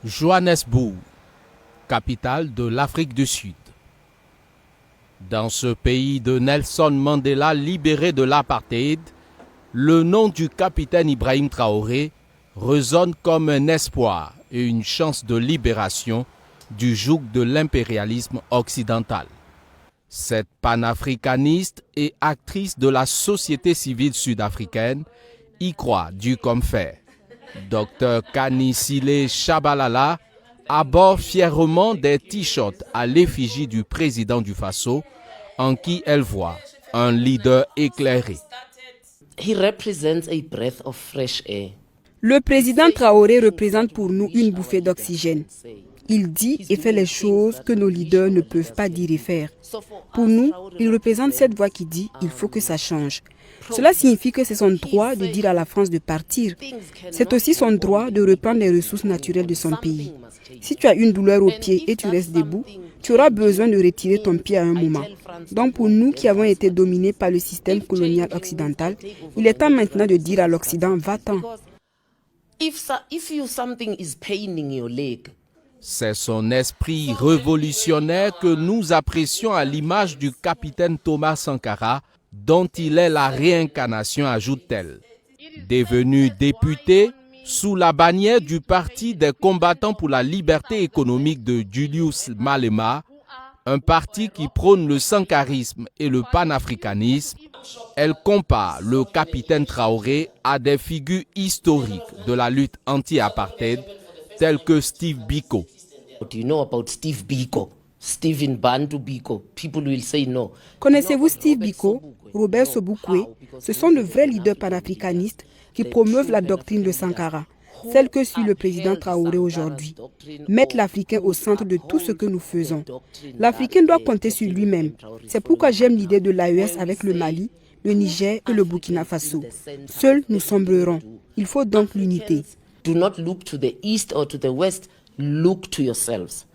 Johannesburg, capitale de l'Afrique du Sud. Dans ce pays de Nelson Mandela libéré de l'apartheid, le nom du capitaine Ibrahim Traoré résonne comme un espoir et une chance de libération du joug de l'impérialisme occidental. Cette panafricaniste et actrice de la société civile sud-africaine y croit dur comme fer. Dr Kanisile Shabalala aborde fièrement des t-shirts à l'effigie du président du Faso, en qui elle voit un leader éclairé. He represents a breath of fresh air. Le président Traoré représente pour nous une bouffée d'oxygène. Il dit et fait les choses que nos leaders ne peuvent pas dire et faire. Pour nous, il représente cette voix qui dit « il faut que ça change ». Cela signifie que c'est son droit de dire à la France de partir. C'est aussi son droit de reprendre les ressources naturelles de son pays. Si tu as une douleur au pied et tu restes debout, tu auras besoin de retirer ton pied à un moment. Donc pour nous qui avons été dominés par le système colonial occidental, il est temps maintenant de dire à l'Occident « va-t'en ». C'est son esprit révolutionnaire que nous apprécions à l'image du capitaine Thomas Sankara, dont il est la réincarnation, ajoute-t-elle. Devenu député sous la bannière du Parti des combattants pour la liberté économique de Julius Malema, un parti qui prône le sankarisme et le panafricanisme, elle compare le capitaine Traoré à des figures historiques de la lutte anti-apartheid telles que Steve Biko. What do you know about Steve Biko? Stephen Bantu Biko. People will say no. Connaissez-vous Steve Biko, Robert Sobukwe? Ce sont de vrais leaders panafricanistes qui promeuvent la doctrine de Sankara, celle que suit le président Traoré aujourd'hui. Mettre l'Africain au centre de tout ce que nous faisons. L'Africain doit compter sur lui-même. C'est pourquoi j'aime l'idée de l'AES avec le Mali, le Niger et le Burkina Faso. Seuls nous sombrerons. Il faut donc l'unité. Do not look to the east or to the west, look to yourselves.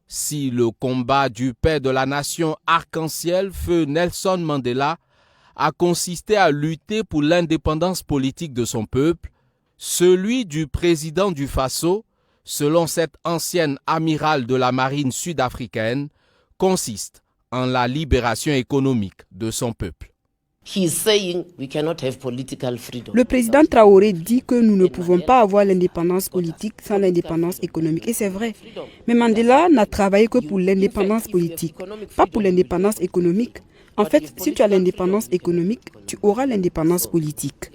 Si le combat du père de la nation arc-en-ciel, feu Nelson Mandela, a consisté à lutter pour l'indépendance politique de son peuple, celui du président du Faso, selon cette ancienne amirale de la marine sud-africaine, consiste en la libération économique de son peuple. Le président Traoré dit que nous ne pouvons pas avoir l'indépendance politique sans l'indépendance économique. Et c'est vrai. Mais Mandela n'a travaillé que pour l'indépendance politique, pas pour l'indépendance économique. En fait, si tu as l'indépendance économique, tu auras l'indépendance politique.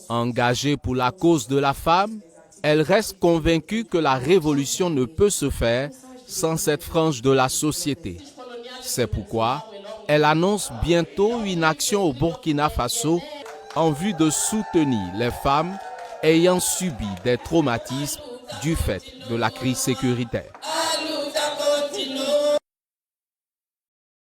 Engagée pour la cause de la femme, elle reste convaincue que la révolution ne peut se faire sans cette frange de la société. C'est pourquoi elle annonce bientôt une action au Burkina Faso en vue de soutenir les femmes ayant subi des traumatismes du fait de la crise sécuritaire.